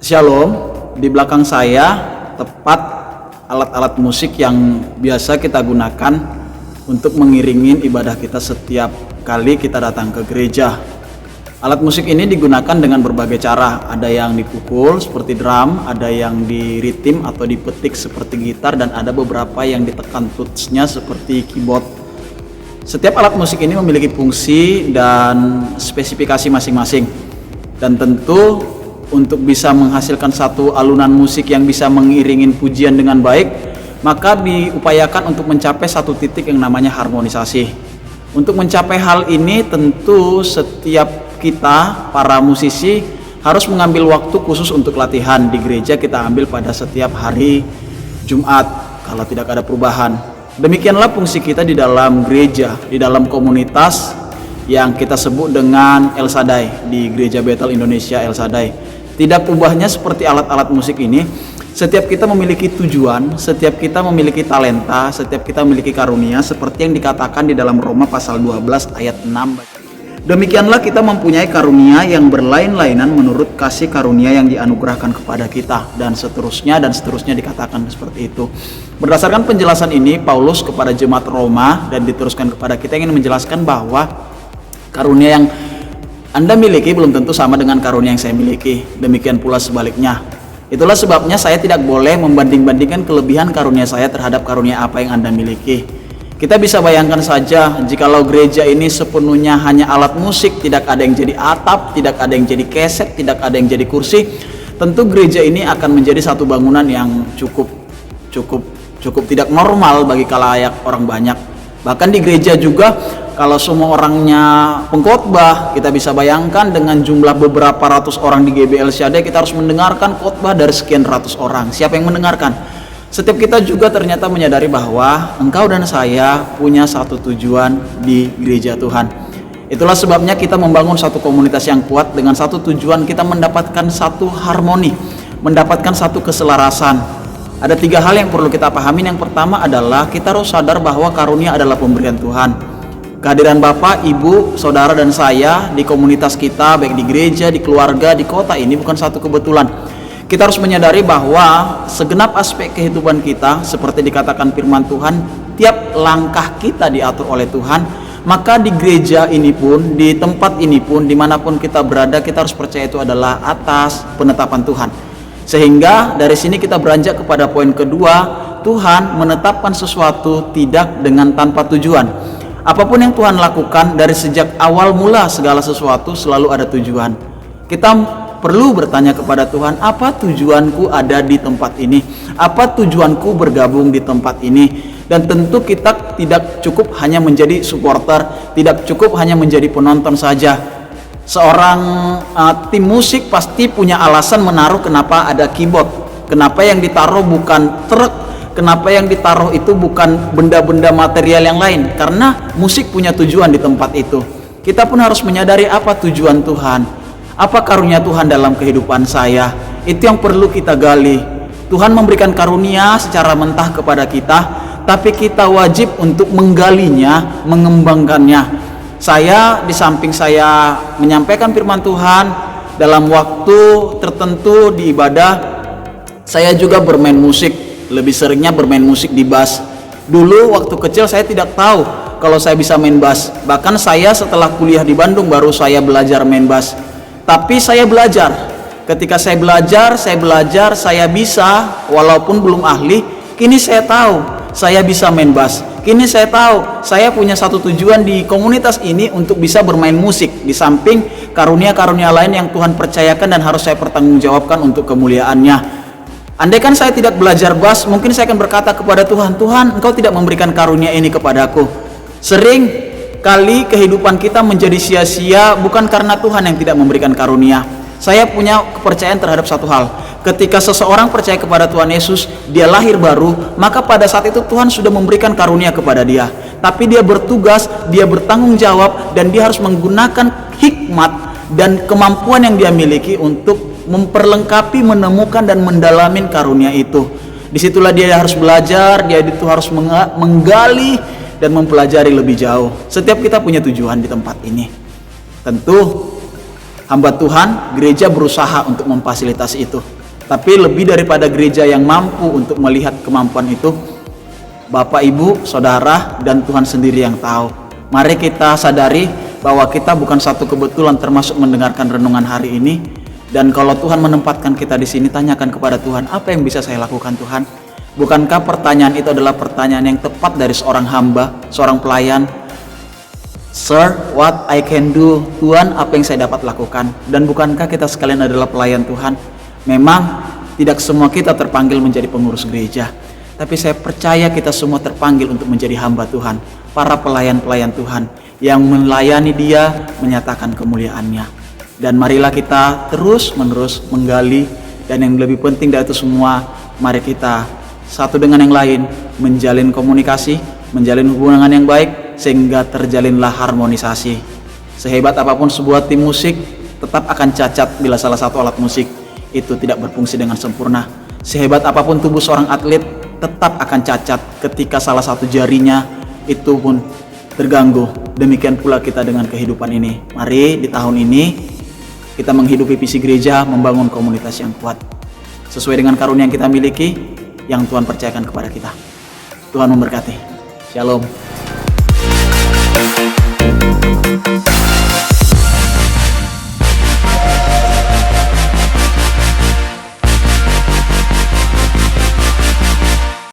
Shalom, di belakang saya tepat alat-alat musik yang biasa kita gunakan untuk mengiringi ibadah kita setiap kali kita datang ke gereja. Alat musik ini digunakan dengan berbagai cara, ada yang dipukul seperti drum, ada yang diritim atau dipetik seperti gitar, dan ada beberapa yang ditekan tutsnya seperti keyboard. Setiap alat musik ini memiliki fungsi dan spesifikasi masing-masing, dan tentu untuk bisa menghasilkan satu alunan musik yang bisa mengiringin pujian dengan baik, maka diupayakan untuk mencapai satu titik yang namanya harmonisasi. Untuk mencapai hal ini tentu setiap kita para musisi harus mengambil waktu khusus untuk latihan. Di gereja kita ambil pada setiap hari Jumat kalau tidak ada perubahan. Demikianlah fungsi kita di dalam gereja, di dalam komunitas yang kita sebut dengan El Shaddai, di Gereja Bethel Indonesia El Shaddai. Tidak ubahnya seperti alat-alat musik ini, setiap kita memiliki tujuan, setiap kita memiliki talenta, setiap kita memiliki karunia, seperti yang dikatakan di dalam Roma pasal 12 ayat 6. Demikianlah kita mempunyai karunia yang berlain-lainan menurut kasih karunia yang dianugerahkan kepada kita, dan seterusnya dikatakan seperti itu. Berdasarkan penjelasan ini, Paulus kepada jemaat Roma dan diteruskan kepada kita ingin menjelaskan bahwa karunia yang Anda miliki belum tentu sama dengan karunia yang saya miliki. Demikian pula sebaliknya. Itulah sebabnya saya tidak boleh membanding-bandingkan kelebihan karunia saya terhadap karunia apa yang Anda miliki. Kita bisa bayangkan saja, jikalau gereja ini sepenuhnya hanya alat musik, tidak ada yang jadi atap, tidak ada yang jadi keset, tidak ada yang jadi kursi, tentu gereja ini akan menjadi satu bangunan yang cukup tidak normal bagi khalayak orang banyak. Bahkan di gereja juga, kalau semua orangnya pengkhotbah, kita bisa bayangkan dengan jumlah beberapa ratus orang di GBL Shaddai, kita harus mendengarkan khotbah dari sekian ratus orang. Siapa yang mendengarkan? Setiap kita juga ternyata menyadari bahwa engkau dan saya punya satu tujuan di gereja Tuhan. Itulah sebabnya kita membangun satu komunitas yang kuat dengan satu tujuan, kita mendapatkan satu harmoni, mendapatkan satu keselarasan. Ada 3 hal yang perlu kita pahami. Yang pertama adalah kita harus sadar bahwa karunia adalah pemberian Tuhan. Kehadiran Bapak, Ibu, Saudara, dan saya di komunitas kita, baik di gereja, di keluarga, di kota ini bukan satu kebetulan. Kita harus menyadari bahwa segenap aspek kehidupan kita, seperti dikatakan firman Tuhan, tiap langkah kita diatur oleh Tuhan. Maka di gereja ini pun, di tempat ini pun, dimanapun kita berada, kita harus percaya itu adalah atas penetapan Tuhan. Sehingga dari sini kita beranjak kepada poin kedua, Tuhan menetapkan sesuatu tidak dengan tanpa tujuan. Apapun yang Tuhan lakukan dari sejak awal mula segala sesuatu selalu ada tujuan. Kita perlu bertanya kepada Tuhan, apa tujuanku ada di tempat ini? Apa tujuanku bergabung di tempat ini? Dan tentu kita tidak cukup hanya menjadi supporter, tidak cukup hanya menjadi penonton saja. Seorang tim musik pasti punya alasan menaruh kenapa ada keyboard, kenapa yang ditaruh bukan truk, kenapa yang ditaruh itu bukan benda-benda material yang lain, karena musik punya tujuan di tempat itu. Kita pun harus menyadari apa tujuan Tuhan, apa karunia Tuhan dalam kehidupan saya. Itu yang perlu kita gali. Tuhan memberikan karunia secara mentah kepada kita, tapi kita wajib untuk menggalinya, mengembangkannya. Saya di samping saya menyampaikan firman Tuhan dalam waktu tertentu di ibadah, saya juga bermain musik. Lebih seringnya bermain musik di bass. Dulu waktu kecil saya tidak tahu kalau saya bisa main bass. Bahkan saya setelah kuliah di Bandung baru saya belajar main bass. Tapi saya belajar. Ketika saya belajar, saya bisa, walaupun belum ahli, kini saya tahu saya bisa main bass. Kini saya tahu saya punya satu tujuan di komunitas ini untuk bisa bermain musik, di samping karunia-karunia lain yang Tuhan percayakan dan harus saya pertanggungjawabkan untuk kemuliaannya. Andaikan saya tidak belajar bass, mungkin saya akan berkata kepada Tuhan, Tuhan, Engkau tidak memberikan karunia ini kepadaku. Sering kali kehidupan kita menjadi sia-sia bukan karena Tuhan yang tidak memberikan karunia. Saya punya kepercayaan terhadap satu hal. Ketika seseorang percaya kepada Tuhan Yesus, dia lahir baru, maka pada saat itu Tuhan sudah memberikan karunia kepada dia. Tapi dia bertugas, dia bertanggung jawab, dan dia harus menggunakan hikmat dan kemampuan yang dia miliki untuk memperlengkapi, menemukan, dan mendalami karunia itu. Disitulah dia harus belajar, dia itu harus menggali dan mempelajari lebih jauh. Setiap kita punya tujuan di tempat ini. Tentu hamba Tuhan, gereja berusaha untuk memfasilitasi itu. Tapi lebih daripada gereja yang mampu untuk melihat kemampuan itu, Bapak, Ibu, Saudara, dan Tuhan sendiri yang tahu. Mari kita sadari bahwa kita bukan satu kebetulan termasuk mendengarkan renungan hari ini. Dan kalau Tuhan menempatkan kita di sini, tanyakan kepada Tuhan, apa yang bisa saya lakukan Tuhan? Bukankah pertanyaan itu adalah pertanyaan yang tepat dari seorang hamba, seorang pelayan? Sir, what I can do? Tuhan, apa yang saya dapat lakukan? Dan bukankah kita sekalian adalah pelayan Tuhan? Memang tidak semua kita terpanggil menjadi pengurus gereja, tapi saya percaya kita semua terpanggil untuk menjadi hamba Tuhan, para pelayan-pelayan Tuhan yang melayani Dia, menyatakan kemuliaan-Nya. Dan marilah kita terus-menerus menggali, dan yang lebih penting dari itu semua, mari kita satu dengan yang lain menjalin komunikasi, menjalin hubungan yang baik, sehingga terjalinlah harmonisasi. Sehebat apapun sebuah tim musik, tetap akan cacat bila salah satu alat musik itu tidak berfungsi dengan sempurna. Sehebat apapun tubuh seorang atlet, tetap akan cacat ketika salah satu jarinya itu pun terganggu. Demikian pula kita dengan kehidupan ini. Mari di tahun ini kita menghidupi visi gereja, membangun komunitas yang kuat sesuai dengan karunia yang kita miliki, yang Tuhan percayakan kepada kita. Tuhan memberkati. Shalom.